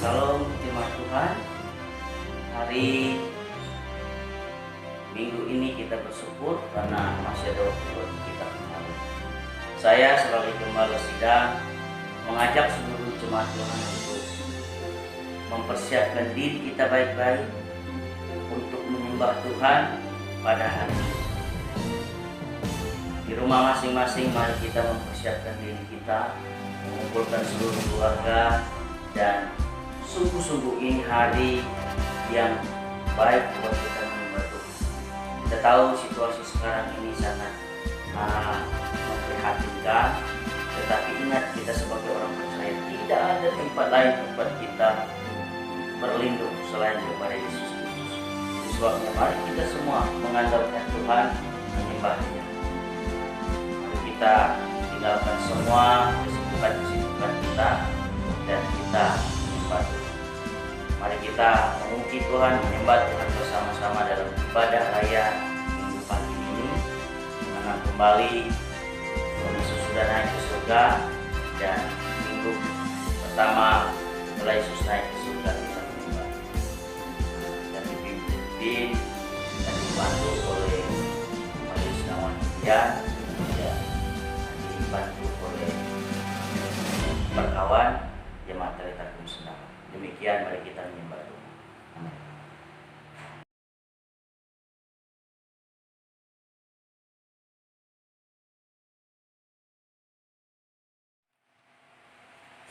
Salam jemaat Tuhan. Hari Minggu ini kita bersyukur karena masih ada waktu buat kita kembali. Saya sebagai gembala sidang mengajak seluruh jemaat Tuhan untuk mempersiapkan diri kita baik-baik untuk menyembah Tuhan pada hari ini. Di rumah masing-masing mari kita mempersiapkan diri kita, mengumpulkan seluruh keluarga, dan sungguh-sungguh ini hari yang baik buat kita menyembah Tuhan. Kita tahu situasi sekarang ini sangat memprihatinkan, tetapi ingat kita sebagai orang percaya tidak ada tempat lain tempat kita berlindung selain kepada Yesus Kristus. Itu sebabnya mari kita semua mengandalkan Tuhan, menyembah-Nya. Mari kita tinggalkan semua kesibukan kita dan kita menyembah Tuhan. Mari kita memuji Tuhan, menyembah Tuhan bersama-sama dalam ibadah raya Minggu pagi ini, mengenang kembali Tuhan Yesus sudah naik ke surga, dan minggu pertama setelah Yesus naik ke surga kita menyembah dan dipimpin dan dibantu oleh Majelis Nawan dan dibantu oleh berkawan jemaat Teletakum Senang. Demikian mari kita menyembah Tuhan. Amin.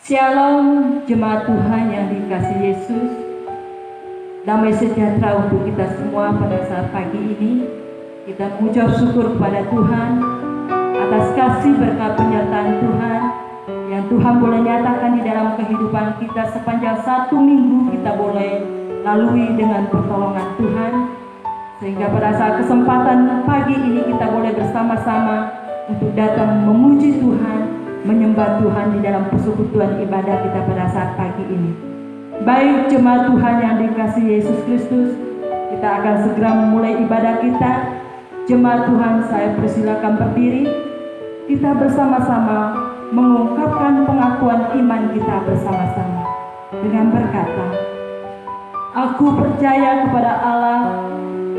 Shalom jemaat Tuhan yang dikasihi Yesus. Damai sejahtera untuk kita semua pada saat pagi ini. Kita mengucap syukur kepada Tuhan atas kasih berkat penyertaan Tuhan yang Tuhan boleh nyatakan di dalam kehidupan kita sepanjang satu minggu kita boleh lalui dengan pertolongan Tuhan. Sehingga pada saat kesempatan pagi ini kita boleh bersama-sama untuk datang memuji Tuhan, menyembah Tuhan di dalam persekutuan ibadah kita pada saat pagi ini. Baik jemaat Tuhan yang dikasihi Yesus Kristus, kita akan segera memulai ibadah kita. Jemaat Tuhan, saya persilakan berdiri. Kita bersama-sama mengungkapkan pengakuan iman kita bersama-sama dengan berkata, aku percaya kepada Allah,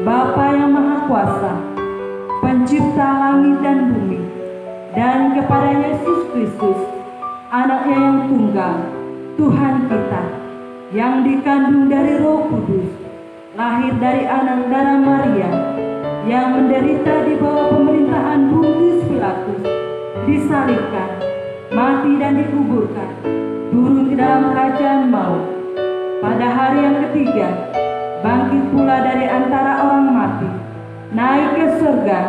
Bapa yang Maha Kuasa, Pencipta langit dan bumi, dan kepada Yesus Kristus, Anaknya yang tunggal, Tuhan kita, yang dikandung dari Roh Kudus, lahir dari anak darah Maria, yang menderita di bawah pemerintahan Pontius Pilatus, disalibkan, mati dan dikuburkan, turun ke dalam kerajaan maut. Pada hari yang ketiga, bangkit pula dari antara orang mati, naik ke surga,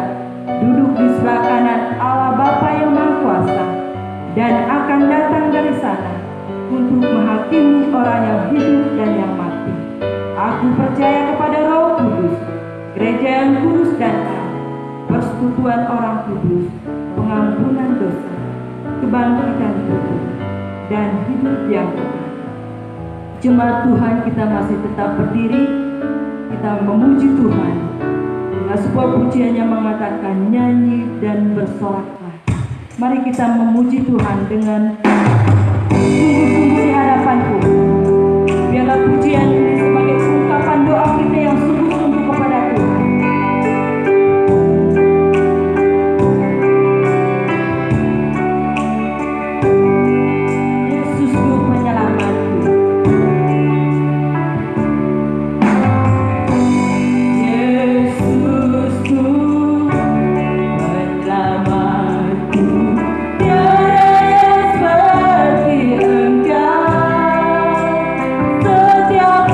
duduk di sebelah kanan Allah Bapa yang Maha Kuasa, dan akan datang dari sana untuk menghakimi orang yang hidup dan yang mati. Aku percaya kepada Roh Kudus, gereja yang kudus dan am, persekutuan orang kudus, pengampunan dosa, kebangkitan tubuh, dan hidup yang kekal. Jemaat Tuhan, kita masih tetap berdiri, kita memuji Tuhan dengan sebuah pujian yang mengatakan nyanyi dan bersoraklah. Mari kita memuji Tuhan dengan sungguh-sungguh di hadapan Tuhan. Biarlah pujian ini sebagai ungkapan doa kita yang sungguh-sungguh kepada Tuhan. Yesus Ku penyelamatku. Yesus Ku penyelamatku. Tiada yang seperti Engkau. Setiap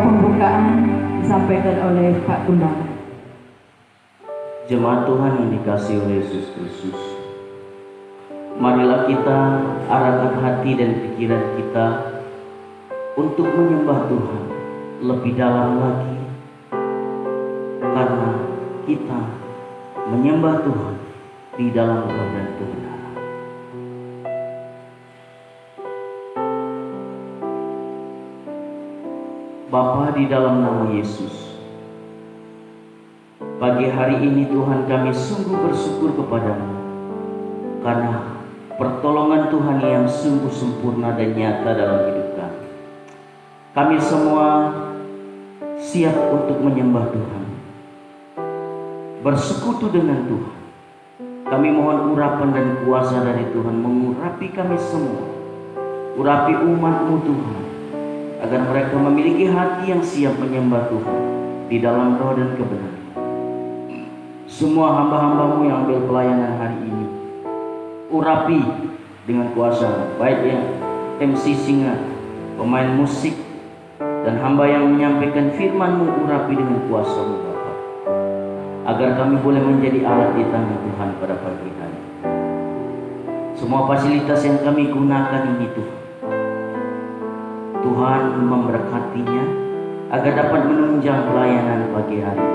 pembukaan disampaikan oleh Pak Gembala. Jemaat Tuhan yang dikasihi oleh Yesus Kristus, marilah kita arahkan hati dan pikiran kita untuk menyembah Tuhan lebih dalam lagi, karena kita menyembah Tuhan di dalam roh dan kebenaran. Bapa, di dalam nama Yesus, pagi hari ini Tuhan kami sungguh bersyukur kepadamu karena pertolongan Tuhan yang sungguh sempurna dan nyata dalam hidup kami. Kami semua siap untuk menyembah Tuhan, bersekutu dengan Tuhan. Kami mohon urapan dan kuasa dari Tuhan mengurapi kami semua, urapi umat-Mu Tuhan, agar mereka memiliki hati yang siap menyembah Tuhan di dalam roh dan kebenaran. Semua hamba-hamba-Mu yang ambil pelayanan hari ini, urapi dengan kuasa, baik yang MC Singa, pemain musik, dan hamba yang menyampaikan firman-Mu, urapi dengan kuasa-Mu Bapa, agar kami boleh menjadi alat di tangan Tuhan pada pagi hari. Semua fasilitas yang kami gunakan ini Tuhan memberkatinya agar dapat menunjang pelayanan pagi hari.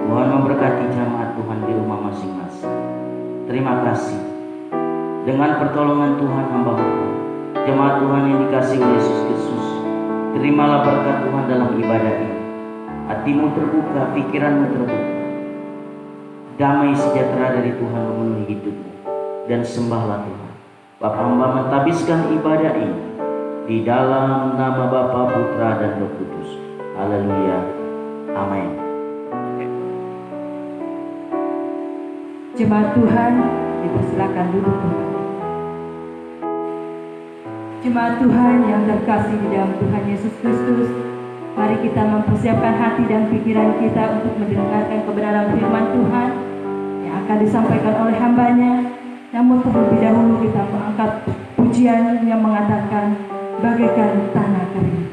Tuhan memberkati jemaat Tuhan di rumah masing-masing. Terima kasih. Dengan pertolongan Tuhan hamba-Mu, jemaat Tuhan yang dikasihi oleh Yesus Kristus, terimalah berkat Tuhan dalam ibadah ini. Hatimu terbuka, pikiranmu terbuka. Damai sejahtera dari Tuhan memenuhi hidupmu, dan sembahlah Tuhan. Bapa, hamba mentabiskan ibadah ini di dalam nama Bapa, Putra, dan Roh Kudus. Haleluya. Amin. Jemaat Tuhan, dipersilakan duduk kembali. Jemaat Tuhan yang terkasih di dalam Tuhan Yesus Kristus, mari kita mempersiapkan hati dan pikiran kita untuk mendengarkan kebenaran firman Tuhan yang akan disampaikan oleh hambanya. Namun terlebih dahulu kita mengangkat pujian yang mengatakan bagaikan tanah kering.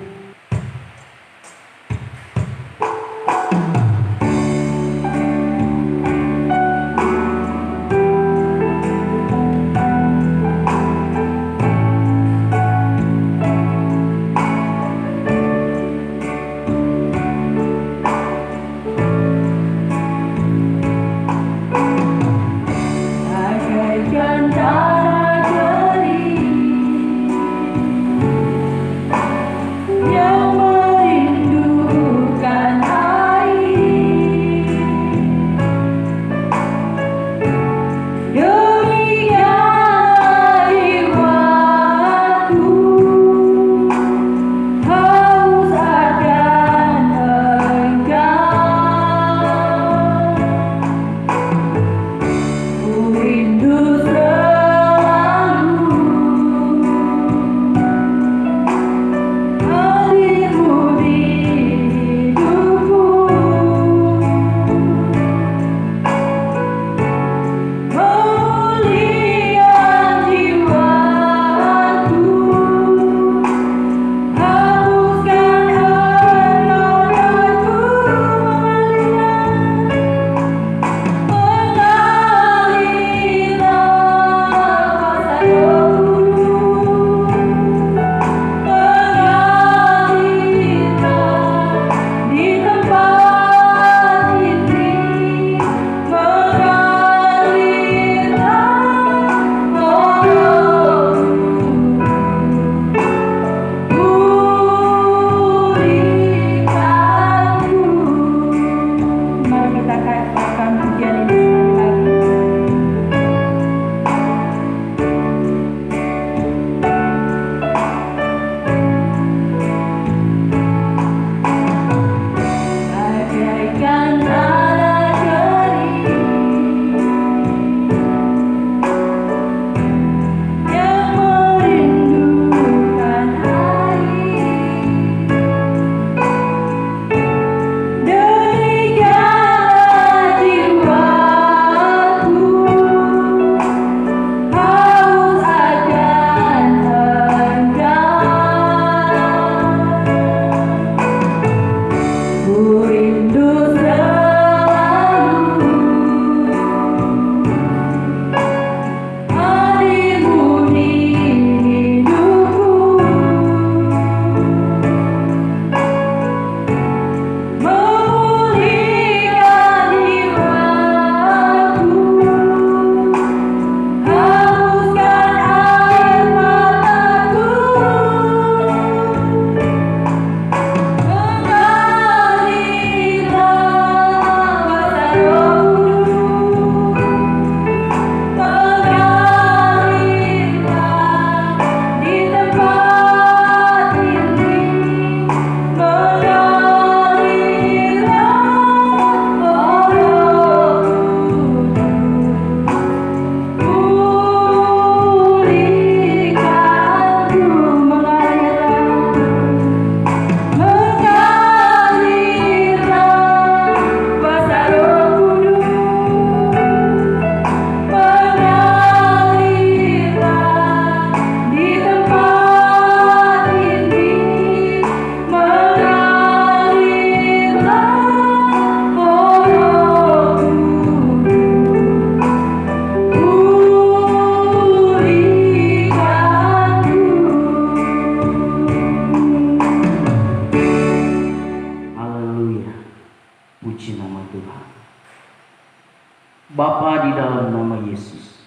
Bapa, di dalam nama Yesus,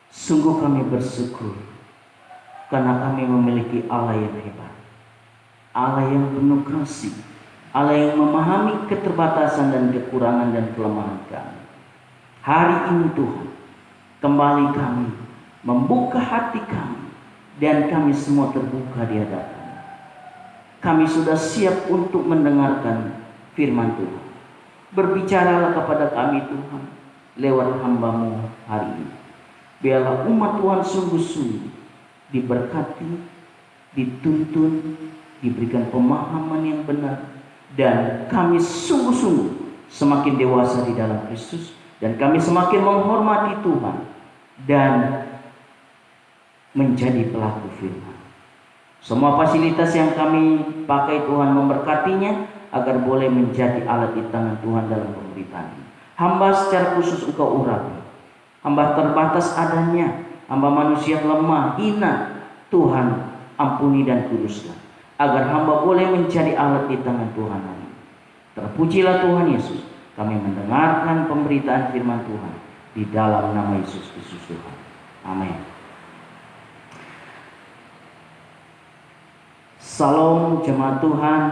sungguh kami bersyukur karena kami memiliki Allah yang hebat, Allah yang penuh kasih, Allah yang memahami keterbatasan dan kekurangan dan kelemahan kami. Hari ini Tuhan, kembali kami membuka hati kami dan kami semua terbuka di hadapan. Kami sudah siap untuk mendengarkan firman Tuhan. Berbicaralah kepada kami Tuhan lewat hamba-Mu hari ini. Biarlah umat Tuhan sungguh-sungguh diberkati, dituntun, diberikan pemahaman yang benar, dan kami sungguh-sungguh semakin dewasa di dalam Kristus, dan kami semakin menghormati Tuhan dan menjadi pelaku firman. Semua fasilitas yang kami pakai Tuhan memberkatinya agar boleh menjadi alat di tangan Tuhan dalam pemberitaan ini. Hamba secara khusus Engkau urapi. Hamba terbatas adanya, hamba manusia lemah, hina. Tuhan ampuni dan kuduskan, agar hamba boleh menjadi alat di tangan Tuhan ini. Terpujilah Tuhan Yesus. Kami mendengarkan pemberitaan firman Tuhan di dalam nama Yesus Kristus Tuhan. Amin. Salam jemaat Tuhan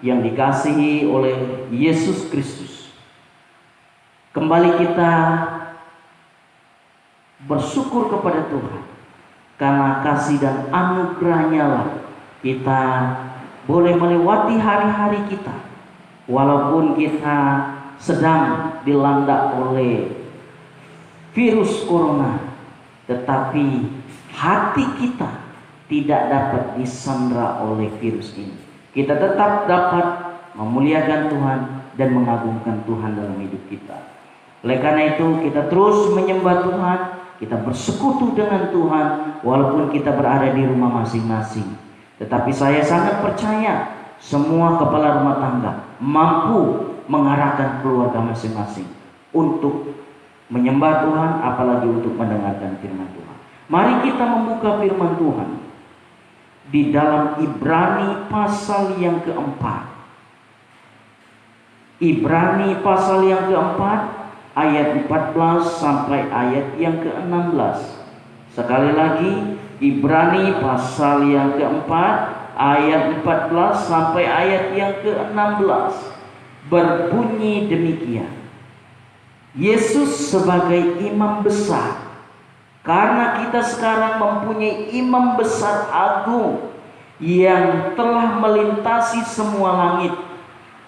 yang dikasihi oleh Yesus Kristus. Kembali kita bersyukur kepada Tuhan karena kasih dan anugerah-Nya lah kita boleh melewati hari-hari kita, walaupun kita sedang dilanda oleh virus corona, tetapi hati kita tidak dapat disandra oleh virus ini. Kita tetap dapat memuliakan Tuhan dan mengagungkan Tuhan dalam hidup kita. Oleh karena itu kita terus menyembah Tuhan, kita bersekutu dengan Tuhan walaupun kita berada di rumah masing-masing. Tetapi saya sangat percaya semua kepala rumah tangga mampu mengarahkan keluarga masing-masing untuk menyembah Tuhan, apalagi untuk mendengarkan firman Tuhan. Mari kita membuka firman Tuhan di dalam Ibrani pasal yang keempat. Ibrani pasal yang keempat ayat 14 sampai ayat yang ke-16. Sekali lagi, Ibrani pasal yang keempat ayat 14 sampai ayat yang ke-16. Berbunyi demikian. Yesus sebagai imam besar, karena kita sekarang mempunyai imam besar agung yang telah melintasi semua langit,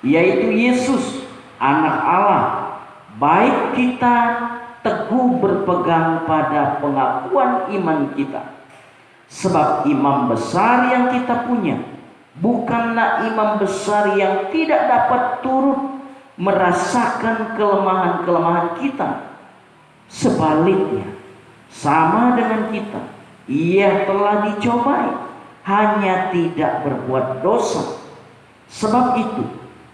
yaitu Yesus anak Allah. Baik kita teguh berpegang pada pengakuan iman kita. Sebab imam besar yang kita punya bukanlah imam besar yang tidak dapat turut merasakan kelemahan-kelemahan kita. Sebaliknya, sama dengan kita, ia telah dicobai, hanya tidak berbuat dosa. Sebab itu,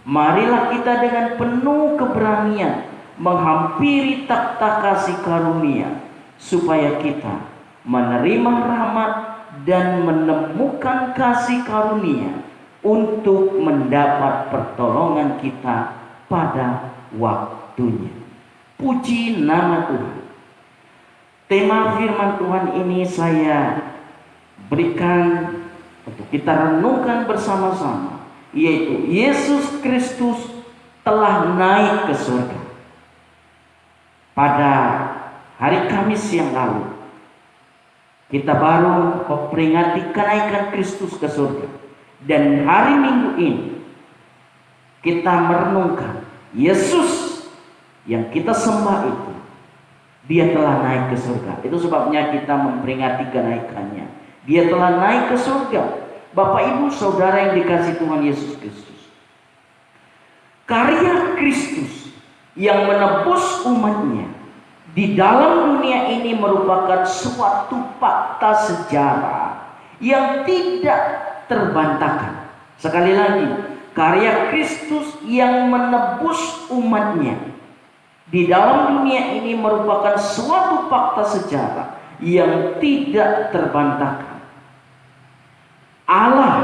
marilah kita dengan penuh keberanian menghampiri takhta kasih karunia, supaya kita menerima rahmat dan menemukan kasih karunia untuk mendapat pertolongan kita pada waktunya. Puji nama Tuhan. Tema firman Tuhan ini saya berikan untuk kita renungkan bersama-sama, yaitu Yesus Kristus telah naik ke surga. Pada hari Kamis yang lalu kita baru memperingati kenaikan Kristus ke surga, dan hari Minggu ini kita merenungkan Yesus yang kita sembah itu, Dia telah naik ke surga. Itu sebabnya kita memperingati kenaikannya. Dia telah naik ke surga. Bapak, Ibu, Saudara yang dikasihi Tuhan Yesus Kristus, karya Kristus yang menebus umatnya di dalam dunia ini merupakan suatu fakta sejarah yang tidak terbantahkan. Sekali lagi, karya Kristus yang menebus umatnya di dalam dunia ini merupakan suatu fakta sejarah yang tidak terbantahkan. Allah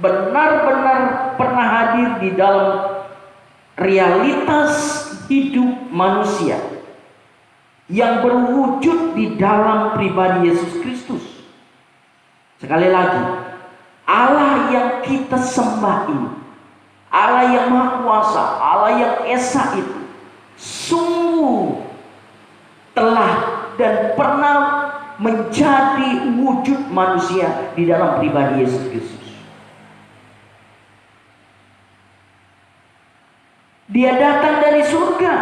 benar-benar pernah hadir di dalam realitas hidup manusia yang berwujud di dalam pribadi Yesus Kristus. Sekali lagi, Allah yang kita sembah ini, Allah yang Maha Kuasa, Allah yang Esa itu sungguh telah dan pernah menjadi wujud manusia di dalam pribadi Yesus Kristus. Dia datang dari surga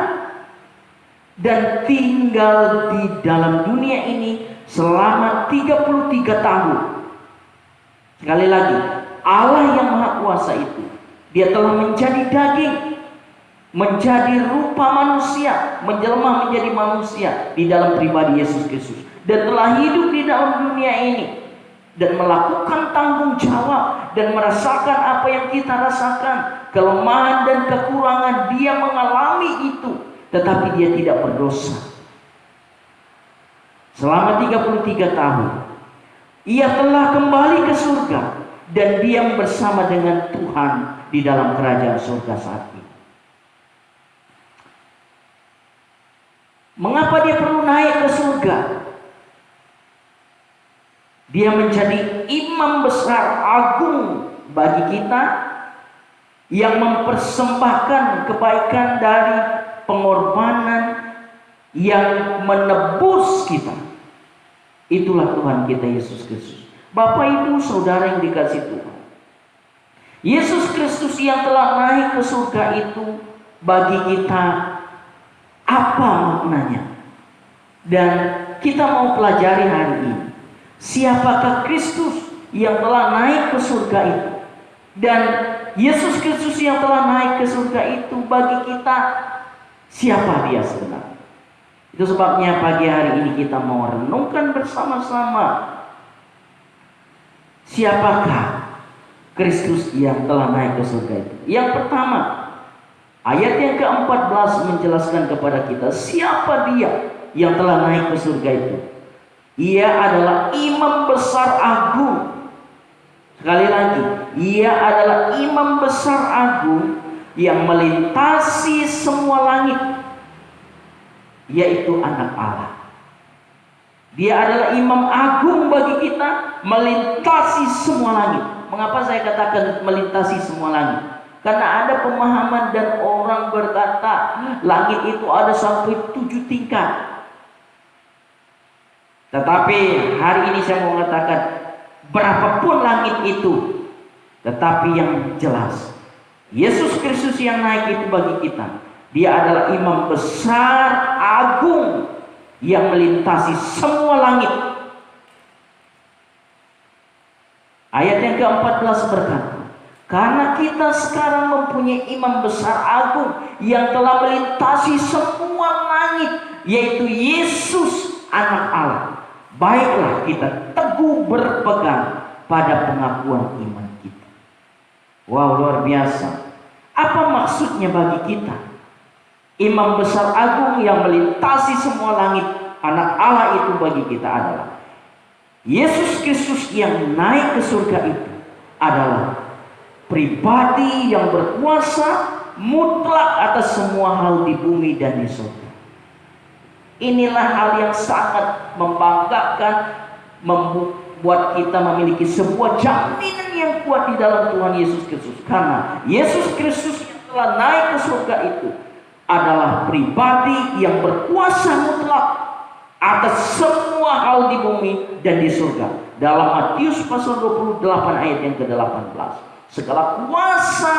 dan tinggal di dalam dunia ini selama 33 tahun. Sekali lagi, Allah yang Maha Kuasa itu, Dia telah menjadi daging, menjadi rupa manusia, menjelma menjadi manusia di dalam pribadi Yesus Kristus, dan telah hidup di dalam dunia ini dan melakukan tanggung jawab dan merasakan apa yang kita rasakan, kelemahan dan kekurangan. Dia mengalami itu, tetapi Dia tidak berdosa. Selama 33 tahun Ia telah kembali ke surga dan diam bersama dengan Tuhan di dalam kerajaan surga saat ini. Mengapa Dia perlu naik ke surga? Dia menjadi imam besar agung bagi kita yang mempersembahkan kebaikan dari pengorbanan yang menebus kita. Itulah Tuhan kita Yesus Kristus. Bapak Ibu Saudara yang dikasihi Tuhan, Yesus Kristus yang telah naik ke surga itu bagi kita apa maknanya? Dan kita mau pelajari hari ini, siapakah Kristus yang telah naik ke surga itu? Dan Yesus Kristus yang telah naik ke surga itu bagi kita, siapa Dia sebenarnya? Itu sebabnya pagi hari ini kita mau renungkan bersama-sama, siapakah Kristus yang telah naik ke surga itu. Yang pertama, ayat yang ke-14 menjelaskan kepada kita siapa Dia yang telah naik ke surga itu. Ia adalah imam besar agung. Sekali lagi, Ia adalah imam besar agung yang melintasi semua langit, yaitu Anak Allah. Dia adalah imam agung bagi kita, melintasi semua langit. Mengapa saya katakan melintasi semua langit? Karena ada pemahaman dan orang berkata langit itu ada sampai 7 tingkat. Tetapi hari ini saya mau mengatakan berapapun langit itu, tetapi yang jelas Yesus Kristus yang naik itu bagi kita, Dia adalah imam besar agung yang melintasi semua langit. Ayat yang ke-14 berkata, karena kita sekarang mempunyai imam besar agung yang telah melintasi semua langit, yaitu Yesus Anak Allah, baiklah kita teguh berpegang pada pengakuan iman kita. Wow, luar biasa. Apa maksudnya bagi kita? Imam besar agung yang melintasi semua langit, Anak Allah itu bagi kita adalah Yesus Kristus yang naik ke surga itu adalah pribadi yang berkuasa mutlak atas semua hal di bumi dan di surga. Inilah hal yang sangat membanggakan, membuat kita memiliki sebuah jaminan yang kuat di dalam Tuhan Yesus Kristus. Karena Yesus Kristus yang telah naik ke surga itu adalah pribadi yang berkuasa mutlak atas semua hal di bumi dan di surga. Dalam Matius pasal 28 ayat yang ke-18, segala kuasa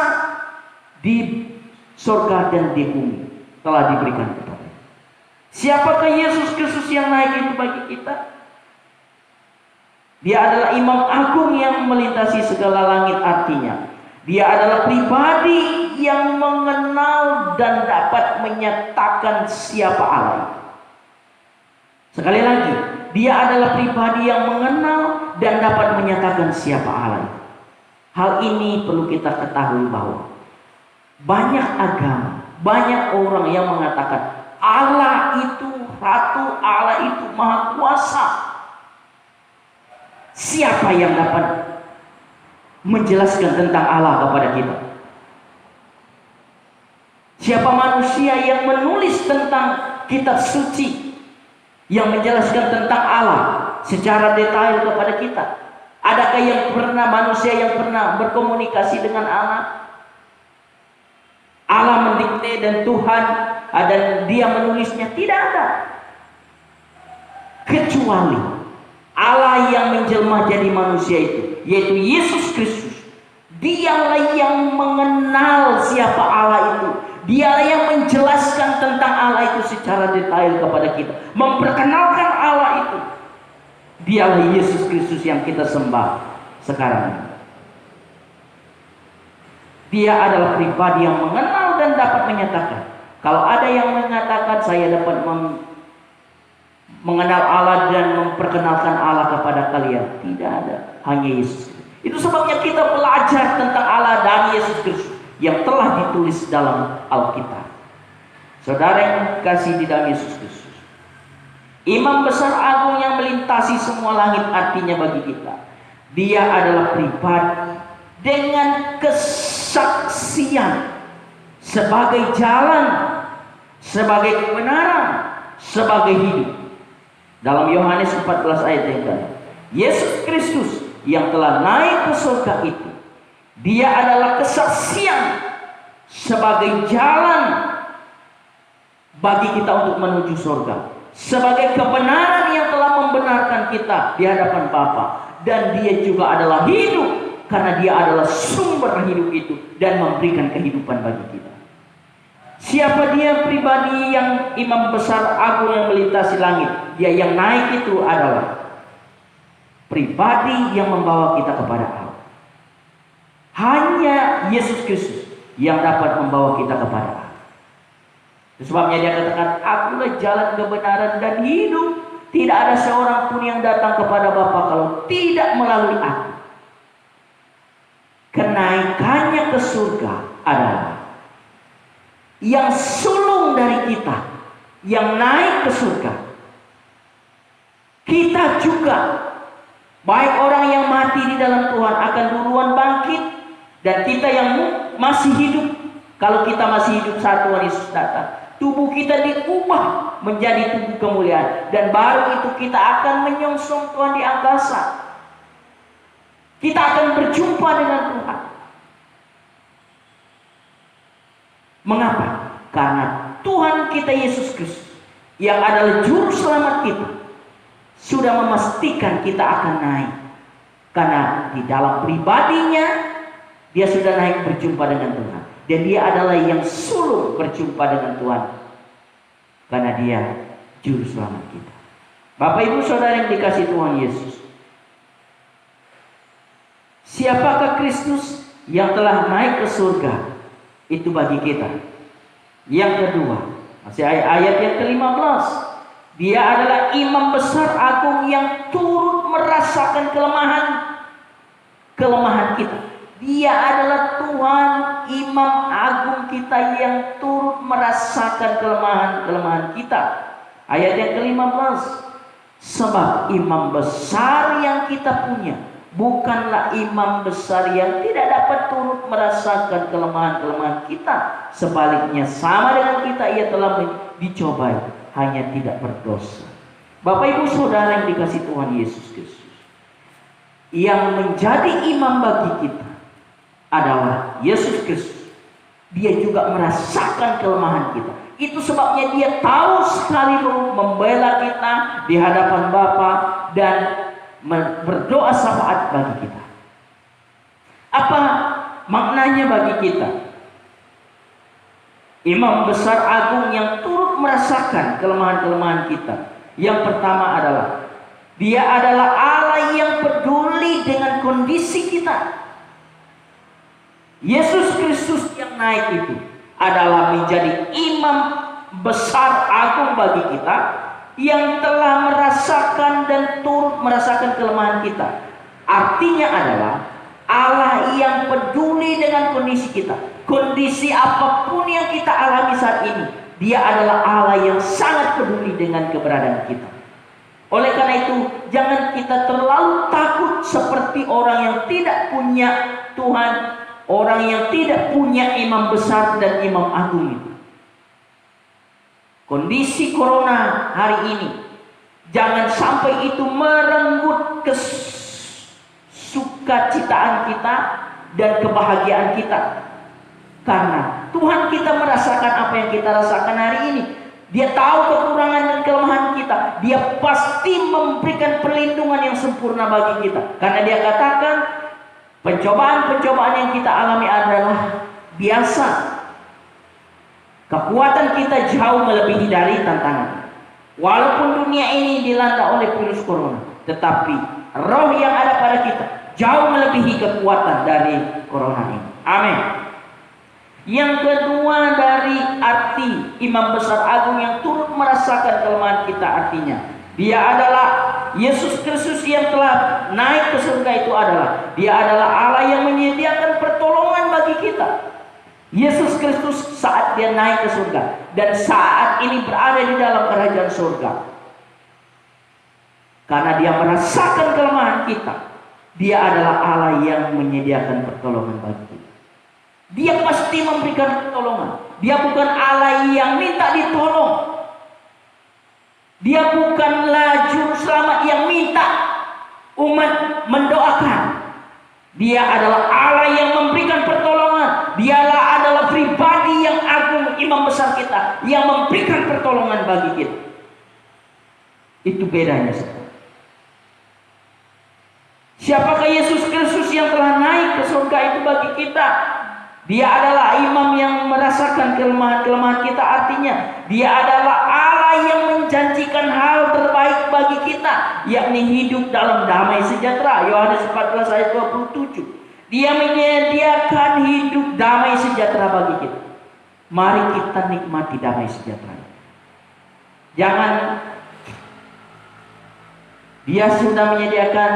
di surga dan di bumi telah diberikan kepada. Siapakah Yesus Kristus yang naik itu bagi kita? Dia adalah imam agung yang melintasi segala langit. Artinya Dia adalah pribadi yang mengenal dan dapat menyatakan siapa Allah. Sekali lagi, Dia adalah pribadi yang mengenal dan dapat menyatakan siapa Allah. Hal ini perlu kita ketahui bahwa banyak agama, banyak orang yang mengatakan Allah itu Ratu, Allah itu Maha Kuasa. Siapa yang dapat menjelaskan tentang Allah kepada kita? Siapa manusia yang menulis tentang kitab suci yang menjelaskan tentang Allah secara detail kepada kita? Adakah manusia yang pernah berkomunikasi dengan Allah? Allah mendikte dan Tuhan dan dia menulisnya? Tidak ada. Kecuali Allah yang menjelma jadi manusia itu, yaitu Yesus Kristus. Dialah yang mengenal siapa Allah itu. Dialah yang menjelaskan tentang Allah itu secara detail kepada kita, memperkenalkan Allah itu. Dialah Yesus Kristus yang kita sembah sekarang ini. Dia adalah pribadi yang mengenal dan dapat menyatakan. Kalau ada yang mengatakan saya dapat mengenal Allah dan memperkenalkan Allah kepada kalian, tidak ada, hanya Yesus. Itu sebabnya kita belajar tentang Allah dan Yesus Kristus yang telah ditulis dalam Alkitab. Saudara yang dikasihi di dalam Yesus Kristus, Imam besar agung yang melintasi semua langit, artinya bagi kita, dia adalah pribadi dengan kesaksian sebagai jalan, sebagai kebenaran, sebagai hidup. Dalam Yohanes 14 ayat yang tadi, Yesus Kristus yang telah naik ke surga itu, dia adalah kesaksian sebagai jalan bagi kita untuk menuju surga, sebagai kebenaran yang telah membenarkan kita di hadapan Bapa, dan dia juga adalah hidup karena dia adalah sumber hidup itu dan memberikan kehidupan bagi kita. Siapa dia pribadi yang imam besar agung yang melintasi langit? Dia yang naik itu adalah pribadi yang membawa kita kepada Allah. Hanya Yesus Kristus yang dapat membawa kita kepada Allah. Sebabnya dia katakan, akulah jalan kebenaran dan hidup. Tidak ada seorang pun yang datang kepada Bapa kalau tidak melalui aku. Kenaikannya ke surga adalah yang sulung dari kita, yang naik ke surga. Kita juga, baik orang yang mati di dalam Tuhan akan duluan bangkit, dan kita yang masih hidup, kalau kita masih hidup saat Tuhan Yesus datang, tubuh kita diubah menjadi tubuh kemuliaan, dan baru itu kita akan menyongsong Tuhan di angkasa. Kita akan berjumpa dengan Tuhan. Mengapa? Karena Tuhan kita Yesus Kristus yang adalah juru selamat kita sudah memastikan kita akan naik. Karena di dalam pribadinya dia sudah naik berjumpa dengan Tuhan. Dan dia adalah yang sulung berjumpa dengan Tuhan. Karena dia juru selamat kita. Bapak Ibu Saudara yang dikasihi Tuhan Yesus, siapakah Kristus yang telah naik ke surga? Itu bagi kita. Yang kedua, masih ayat yang ke-15, dia adalah imam besar agung yang turut merasakan kelemahan kita. Dia adalah Tuhan, imam agung kita yang turut merasakan kelemahan kita. Ayat yang ke-15, sebab imam besar yang kita punya bukanlah imam besar yang tidak dapat turut merasakan kelemahan-kelemahan kita. Sebaliknya sama dengan kita, ia telah dicobai, hanya tidak berdosa. Bapak Ibu Saudara yang dikasihi Tuhan Yesus Kristus, yang menjadi imam bagi kita adalah Yesus Kristus. Dia juga merasakan kelemahan kita. Itu sebabnya dia tahu sekali membela kita di hadapan Bapa dan berdoa syafaat bagi kita. Apa maknanya bagi kita? Imam besar agung yang turut merasakan kelemahan-kelemahan kita. Yang pertama adalah dia adalah Allah yang peduli dengan kondisi kita. Yesus Kristus yang naik itu adalah menjadi imam besar agung bagi kita, yang telah merasakan dan turut merasakan kelemahan kita. Artinya adalah Allah yang peduli dengan kondisi kita. Kondisi apapun yang kita alami saat ini, dia adalah Allah yang sangat peduli dengan keberadaan kita. Oleh karena itu, jangan kita terlalu takut seperti orang yang tidak punya Tuhan, orang yang tidak punya imam besar dan imam agung itu. kondisi corona hari ini, jangan sampai itu merenggut kesukacitaan kita dan kebahagiaan kita. Karena Tuhan kita merasakan apa yang kita rasakan hari ini. Dia tahu kekurangan dan kelemahan kita. Dia pasti memberikan perlindungan yang sempurna bagi kita. Karena dia katakan, pencobaan-pencobaan yang kita alami adalah biasa. Kekuatan kita jauh melebihi dari tantangan. Walaupun dunia ini dilanda oleh virus corona, tetapi roh yang ada pada kita jauh melebihi kekuatan dari corona ini. Amin. Yang kedua dari arti imam besar agung yang turut merasakan kelemahan kita, artinya dia adalah Yesus Kristus yang telah naik ke surga. Itu adalah dia adalah Allah yang menyediakan pertolongan bagi kita. Yesus Kristus saat dia naik ke surga dan saat ini berada di dalam kerajaan surga, karena dia merasakan kelemahan kita, dia adalah Allah yang menyediakan pertolongan bagi kita. Dia pasti memberikan pertolongan. Dia bukan Allah yang minta ditolong. Dia bukanlah juru selamat yang minta umat mendoakan. Dia adalah Allah yang memberikan pertolongan. Dialah adalah pribadi yang agung, imam besar kita, yang memberikan pertolongan bagi kita. Itu bedanya, saudara. Siapakah Yesus Kristus yang telah naik ke surga itu bagi kita? Dia adalah imam yang merasakan kelemahan-kelemahan kita. Artinya dia adalah Allah yang menjanjikan hal terbaik bagi kita, yakni hidup dalam damai sejahtera. Yohanes 14 ayat 27. Dia menyediakan hidup damai sejahtera bagi kita. Mari kita nikmati damai sejahtera. Jangan, dia sudah menyediakan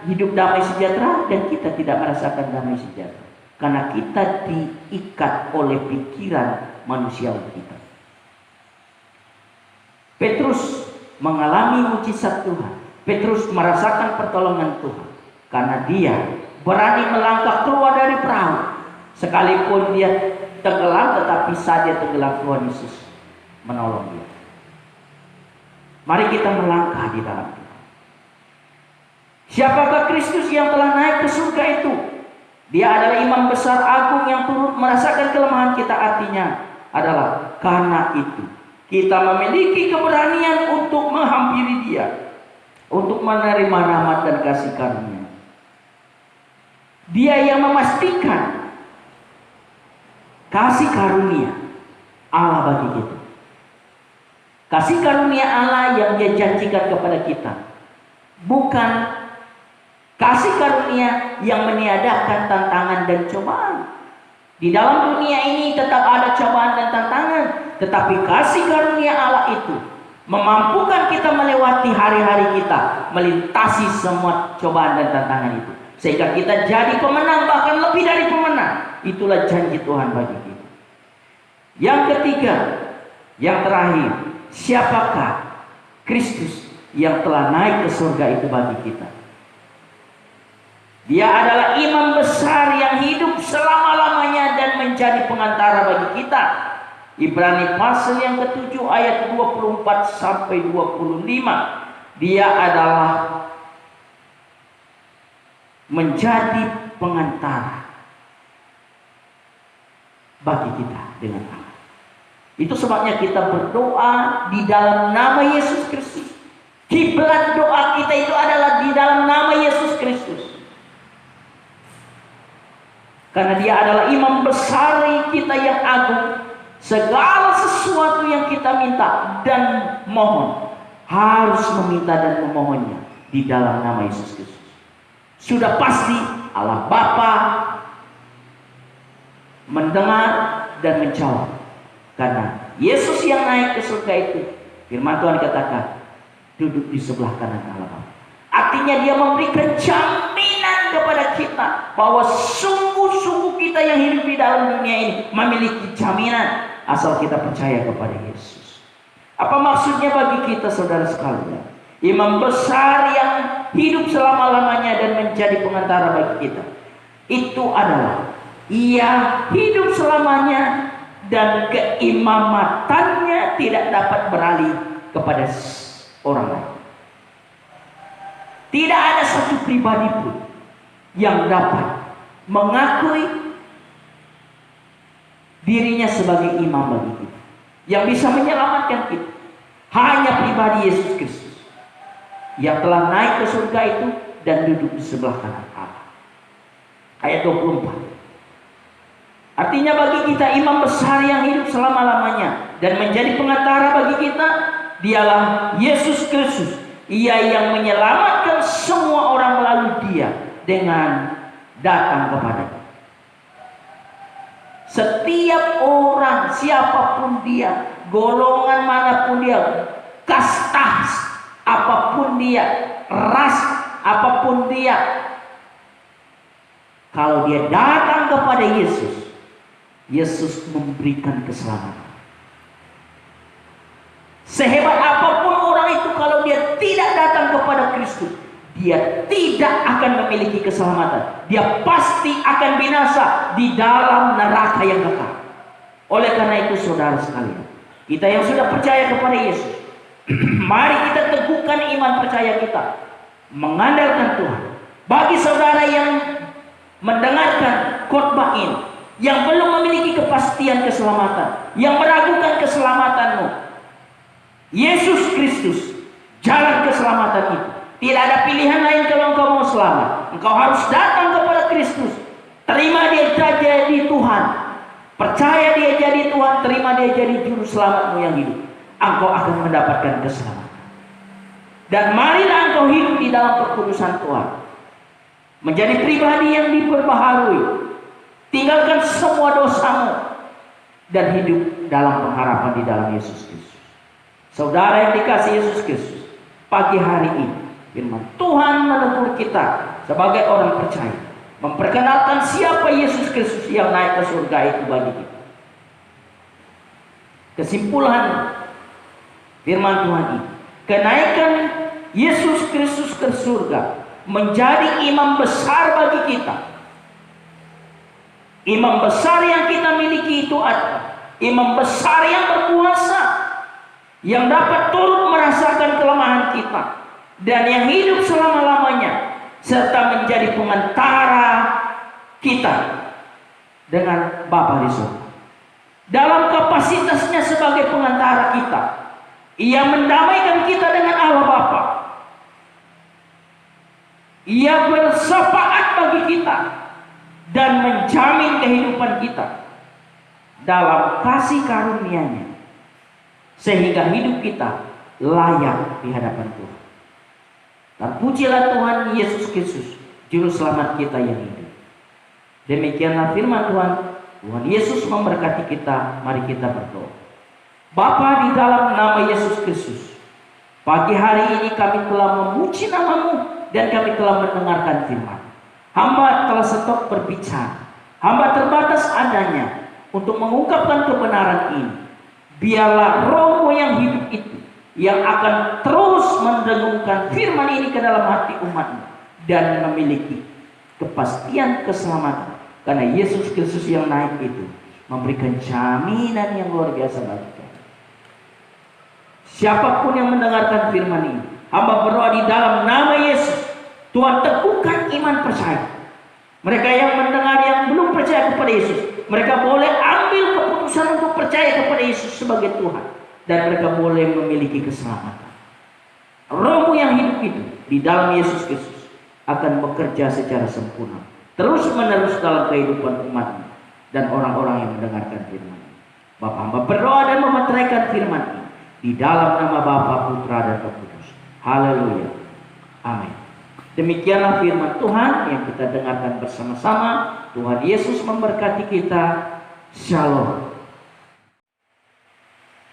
hidup damai sejahtera dan kita tidak merasakan damai sejahtera. Karena kita diikat oleh pikiran manusiawi kita. Petrus mengalami mujizat Tuhan. Petrus merasakan pertolongan Tuhan karena dia berani melangkah keluar dari perahu. Sekalipun dia tenggelam, tetapi saat dia tenggelam, Tuhan Yesus menolong dia. Mari kita melangkah di dalam Tuhan. Siapakah Kristus yang telah naik ke surga itu? Dia adalah imam besar agung yang turut merasakan kelemahan kita. Artinya adalah karena itu kita memiliki keberanian untuk menghampiri dia, untuk menerima rahmat dan kasih karunia. Dia yang memastikan kasih karunia Allah bagi kita. Kasih karunia Allah yang dia janjikan kepada kita, bukan kasih karunia yang meniadakan tantangan dan cobaan. Di dalam dunia ini tetap ada cobaan dan tantangan, tetapi kasih karunia Allah itu memampukan kita melewati hari-hari kita, melintasi semua cobaan dan tantangan itu, sehingga kita jadi pemenang, bahkan lebih dari pemenang. Itulah janji Tuhan bagi kita. Yang ketiga, yang terakhir, siapakah Kristus yang telah naik ke surga itu bagi kita? Dia adalah imam besar yang hidup selama-lamanya dan menjadi pengantara bagi kita. Ibrani pasal yang ke-7 ayat 24 sampai 25. Dia adalah menjadi pengantara bagi kita dengan Allah. Itu sebabnya kita berdoa di dalam nama Yesus Kristus. Kiblat doa kita itu adalah di dalam nama Yesus Kristus. Karena dia adalah imam besar kita yang agung. Segala sesuatu yang kita minta dan mohon, harus meminta dan memohonnya di dalam nama Yesus Kristus. Sudah pasti Allah Bapa mendengar dan menjawab. Karena Yesus yang naik ke surga itu, firman Tuhan katakan, duduk di sebelah kanan Allah Bapa. Artinya dia memberikan jaminan kepada kita bahwa sungguh-sungguh kita yang hidup di dalam dunia ini memiliki jaminan asal kita percaya kepada Yesus. Apa maksudnya bagi kita, saudara sekalian? Imam besar yang hidup selama-lamanya dan menjadi pengantara bagi kita, itu adalah ia hidup selamanya dan keimamannya tidak dapat beralih kepada orang lain. Tidak ada satu pribadi pun yang dapat mengakui dirinya sebagai imam bagi kita, yang bisa menyelamatkan kita. Hanya pribadi Yesus Kristus yang telah naik ke surga itu dan duduk di sebelah kanan Allah. Ayat 24. Artinya bagi kita imam besar yang hidup selama-lamanya dan menjadi pengantara bagi kita, dialah Yesus Kristus. Ia yang menyelamatkan semua orang melalui Dia dengan datang kepadanya. Setiap orang, siapapun dia, golongan manapun dia, kasta apapun dia, ras apapun dia, kalau dia datang kepada Yesus, Yesus memberikan keselamatan. Sehebat apapun orang itu, kalau dia tidak datang kepada Kristus, dia tidak akan memiliki keselamatan. Dia pasti akan binasa di dalam neraka yang kekal. Oleh karena itu, saudara sekalian, kita yang sudah percaya kepada Yesus, mari kita teguhkan iman percaya kita, mengandalkan Tuhan. Bagi saudara yang mendengarkan khotbah ini, yang belum memiliki kepastian keselamatan, yang meragukan keselamatanmu, Yesus Kristus, jalan keselamatan itu. Tidak ada pilihan lain kalau engkau mau selamat. Engkau harus datang kepada Kristus. Terima Dia jadi Tuhan. Percaya Dia jadi Tuhan. Terima Dia jadi juru selamatmu yang hidup. Engkau akan mendapatkan keselamatan. Dan marilah engkau hidup di dalam kekudusan Tuhan. Menjadi pribadi yang diperbaharui. Tinggalkan semua dosamu. Dan hidup dalam pengharapan di dalam Yesus Kristus. Saudara yang dikasihi Yesus Kristus, pagi hari ini firman Tuhan menegur kita sebagai orang percaya, memperkenalkan siapa Yesus Kristus yang naik ke surga itu bagi kita. Kesimpulan firman Tuhan ini, kenaikan Yesus Kristus ke surga menjadi imam besar bagi kita. Imam besar yang kita miliki itu adalah imam besar yang berkuasa, yang dapat turut merasakan kelemahan kita dan yang hidup selama-lamanya, serta menjadi pengantara kita dengan Bapa di surga. Dalam kapasitasnya sebagai pengantara kita, Ia mendamaikan kita dengan Allah Bapa. Ia bersefaat bagi kita dan menjamin kehidupan kita dalam kasih karunia-Nya, sehingga hidup kita layak di hadapan Tuhan. Dan pujilah Tuhan Yesus Kristus, juru selamat kita yang hidup. Demikianlah firman Tuhan. Tuhan Yesus memberkati kita. Mari kita berdoa. Bapa, di dalam nama Yesus Kristus, pagi hari ini kami telah memuji nama-Mu dan kami telah mendengarkan firman. Hamba telah stop berbicara. Hamba terbatas adanya untuk mengungkapkan kebenaran ini. Biarlah Roh-Mu yang hidup itu yang akan terus mendengungkan firman ini ke dalam hati umat-Mu dan memiliki kepastian keselamatan, karena Yesus Kristus yang naik itu memberikan jaminan yang luar biasa bagi kita. Siapapun yang mendengarkan firman ini, hamba berdoa di dalam nama Yesus, Tuhan teguhkan iman percaya. Mereka yang mendengar yang belum percaya kepada Yesus, mereka boleh ambil keputusan untuk percaya kepada Yesus sebagai Tuhan, dan mereka boleh memiliki keselamatan. Roh-Mu yang hidup itu di dalam Yesus Kristus akan bekerja secara sempurna, terus menerus dalam kehidupan umat dan orang-orang yang mendengarkan firman. Bapa, hamba berdoa dan memeteraikan firman ini di dalam nama Bapa, Putra dan Roh Kudus. Haleluya. Amin. Demikianlah firman Tuhan yang kita dengarkan bersama-sama. Tuhan Yesus memberkati kita. Shalom.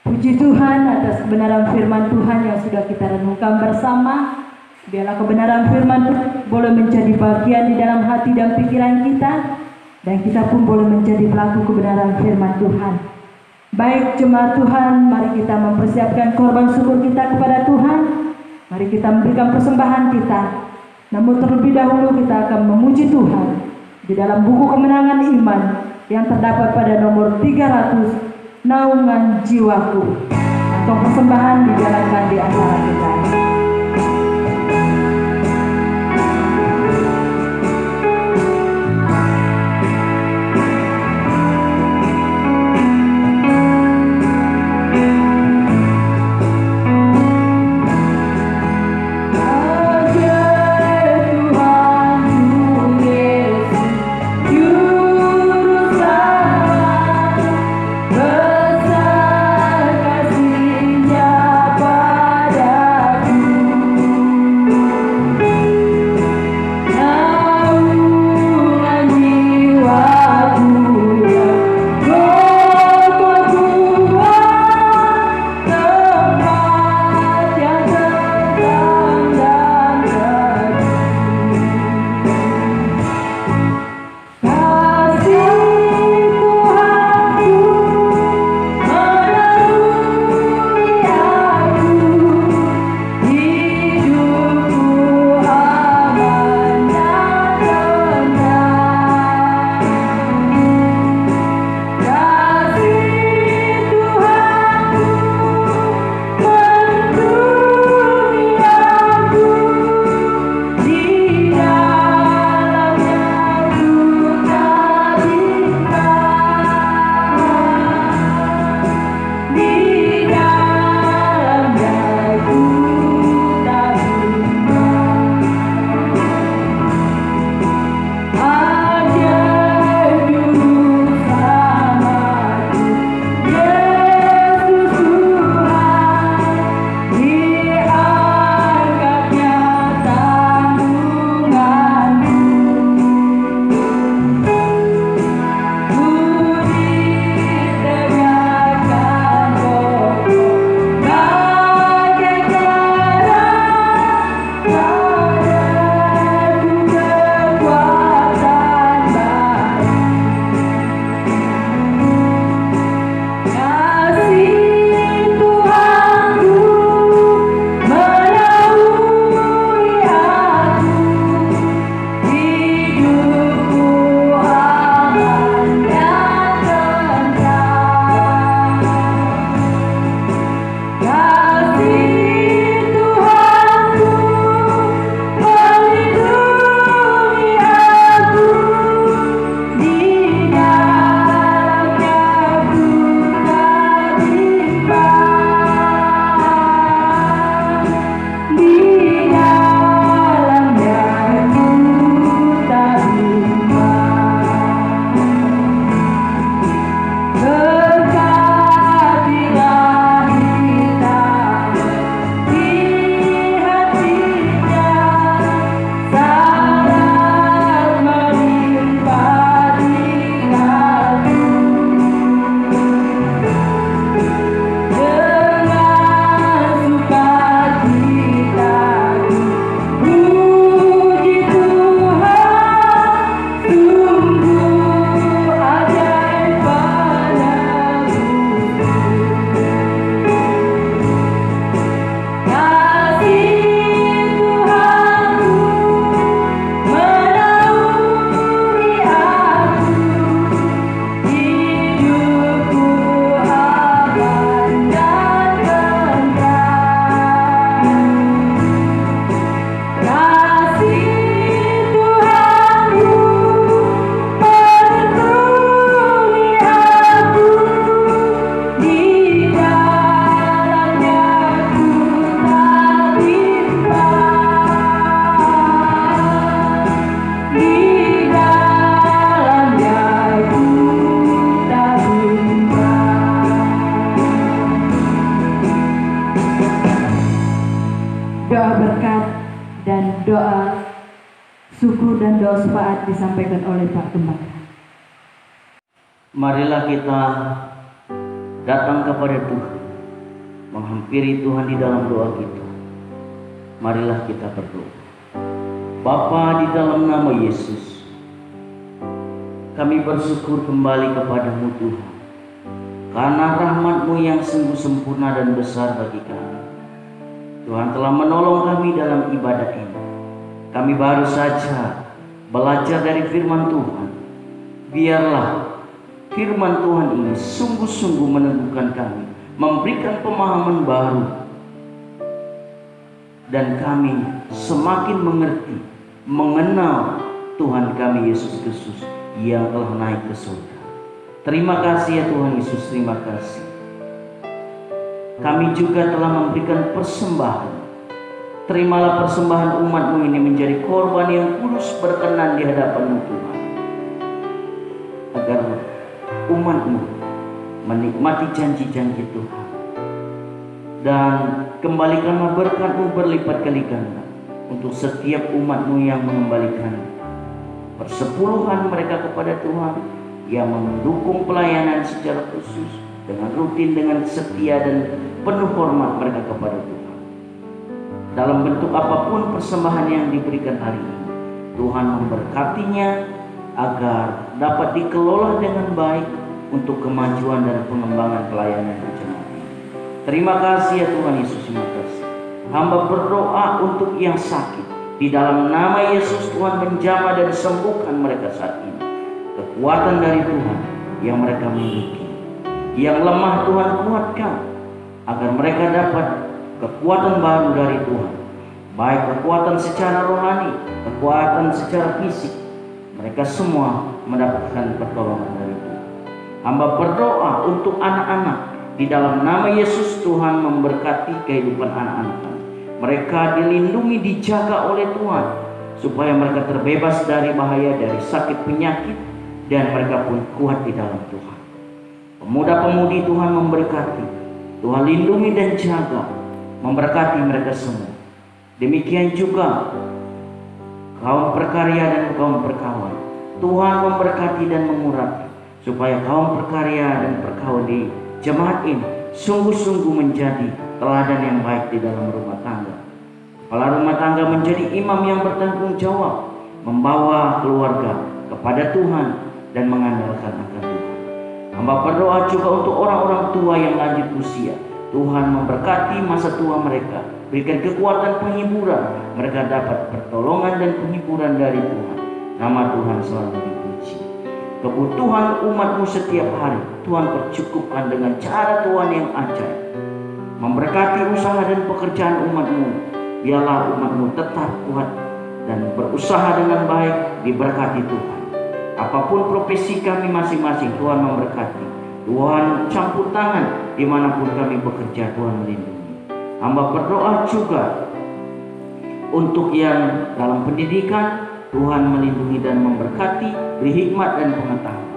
Puji Tuhan atas kebenaran firman Tuhan yang sudah kita renungkan bersama. Biarlah kebenaran firman Tuhan boleh menjadi bagian di dalam hati dan pikiran kita, dan kita pun boleh menjadi pelaku kebenaran firman Tuhan. Baik jemaat Tuhan, mari kita mempersiapkan korban syukur kita kepada Tuhan. Mari kita memberikan persembahan kita. Namun terlebih dahulu kita akan memuji Tuhan di dalam buku kemenangan iman yang terdapat pada nomor 300, Naungan Jiwaku. kantong persembahan dijalankan di antara kita. doa syukur dan doa syafaat disampaikan oleh Pak Gembala. Marilah kita datang kepada Tuhan, menghampiri Tuhan di dalam doa kita. Marilah kita berdoa. Bapa, di dalam nama Yesus, kami bersyukur kembali kepadamu Tuhan, karena rahmat-Mu yang sungguh sempurna dan besar bagi kami. Tuhan telah menolong kami dalam ibadah ini. Kami baru saja belajar dari firman Tuhan. Biarlah firman Tuhan ini sungguh-sungguh meneguhkan kami, memberikan pemahaman baru, dan kami semakin mengerti, mengenal Tuhan kami Yesus Kristus yang telah naik ke surga. Terima kasih ya Tuhan Yesus, terima kasih. Kami juga telah memberikan persembahan. Terimalah persembahan umat-Mu ini menjadi korban yang kudus berkenan di hadapan-Mu Tuhan, agar umat-Mu menikmati janji-janji Tuhan, dan kembalikanlah berkat-Mu berlipat kali ganda untuk setiap umat-Mu yang mengembalikan persepuluhan mereka kepada Tuhan, yang mendukung pelayanan secara khusus dengan rutin, dengan setia dan penuh hormat mereka kepada Tuhan. Dalam bentuk apapun persembahan yang diberikan hari ini, Tuhan memberkatinya agar dapat dikelola dengan baik untuk kemajuan dan pengembangan pelayanan jemaat ini. Terima kasih ya Tuhan Yesus, terima kasih. Hamba berdoa untuk yang sakit. Di dalam nama Yesus, Tuhan menjamah dan sembuhkan mereka saat ini. Kekuatan dari Tuhan yang mereka miliki. Yang lemah Tuhan kuatkan, agar mereka dapat kekuatan baru dari Tuhan. Baik kekuatan secara rohani, kekuatan secara fisik. Mereka semua mendapatkan pertolongan dari Tuhan. Hamba berdoa untuk anak-anak. Di dalam nama Yesus, Tuhan memberkati kehidupan anak-anak. Mereka dilindungi, dijaga oleh Tuhan, supaya mereka terbebas dari bahaya, dari sakit penyakit, dan mereka pun kuat di dalam Tuhan. Pemuda-pemudi Tuhan memberkati, Tuhan lindungi dan jaga, memberkati mereka semua. Demikian juga kaum perkarya dan kaum perkawan, Tuhan memberkati dan mengurapi, supaya kaum perkarya dan perkawan di jemaat ini sungguh-sungguh menjadi teladan yang baik di dalam rumah tangga. Kepala rumah tangga menjadi imam yang bertanggung jawab, membawa keluarga kepada Tuhan dan mengandalkan akan Tuhan. Hamba berdoa juga untuk orang-orang tua yang lanjut usia. Tuhan memberkati masa tua mereka, berikan kekuatan penghiburan, mereka dapat pertolongan dan penghiburan dari Tuhan. Nama Tuhan selalu dipuji. Kebutuhan umat-Mu setiap hari Tuhan percukupkan dengan cara Tuhan yang ajaib. Memberkati usaha dan pekerjaan umat-Mu. Biarlah umat-Mu tetap kuat dan berusaha dengan baik, diberkati Tuhan. Apapun profesi kami masing-masing, Tuhan memberkati. Tuhan campur tangan dimanapun kami bekerja, Tuhan melindungi. Hamba berdoa juga untuk yang dalam pendidikan, Tuhan melindungi dan memberkati, beri hikmat dan pengetahuan.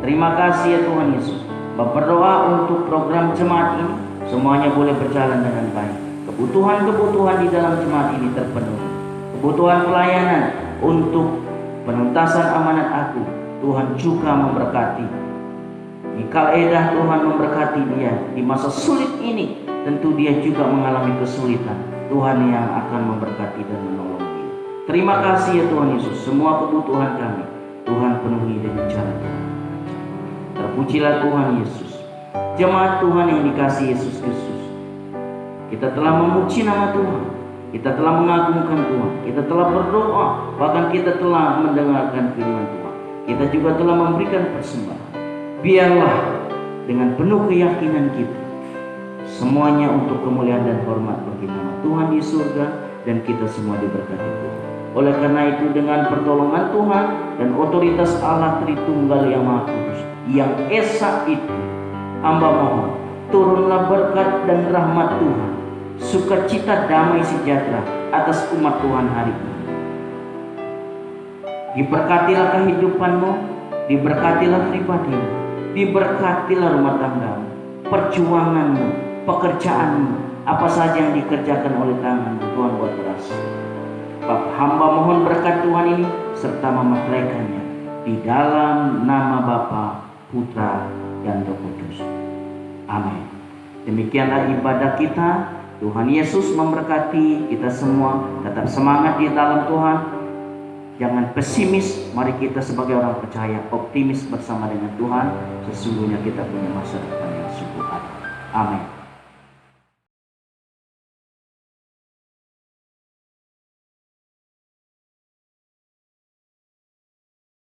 Terima kasih ya Tuhan Yesus. Hamba berdoa untuk program jemaat ini, semuanya boleh berjalan dengan baik. Kebutuhan-kebutuhan di dalam jemaat ini terpenuhi. Kebutuhan pelayanan untuk penuntasan amanat aku, Tuhan juga memberkati. Mikal Edah, Tuhan memberkati dia di masa sulit ini. Tentu dia juga mengalami kesulitan. Tuhan yang akan memberkati dan menolong dia. Terima kasih ya Tuhan Yesus. Semua kebutuhan kami Tuhan penuhi dengan cara Tuhan. Terpujilah Tuhan Yesus. Jemaat Tuhan yang dikasihi Yesus Kristus, kita telah memuji nama Tuhan, kita telah mengagungkan Tuhan, kita telah berdoa, bahkan kita telah mendengarkan firman Tuhan, kita juga telah memberikan persembahan. Biarlah dengan penuh keyakinan kita, semuanya untuk kemuliaan dan hormat bagi nama Tuhan di surga, dan kita semua diberkati Tuhan. Oleh karena itu, dengan pertolongan Tuhan dan otoritas Allah Tritunggal yang Maha Kudus yang esa itu, hamba mohon turunlah berkat dan rahmat Tuhan, sukacita, damai sejahtera atas umat Tuhan hari ini. Diberkatilah kehidupanmu, diberkatilah pribadimu, diberkatilah rumah tanggamu, perjuanganmu, pekerjaanmu, apa saja yang dikerjakan oleh tanganmu, Tuhan buat berhasil. Hamba mohon berkat Tuhan ini serta memeteraikannya di dalam nama Bapa, Putra, dan Roh Kudus. Amin. Demikianlah ibadah kita. Tuhan Yesus memberkati kita semua. Tetap semangat di dalam Tuhan. Jangan pesimis. Mari kita sebagai orang percaya optimis bersama dengan Tuhan. Sesungguhnya kita punya masa depan yang sungguh ada. Amin.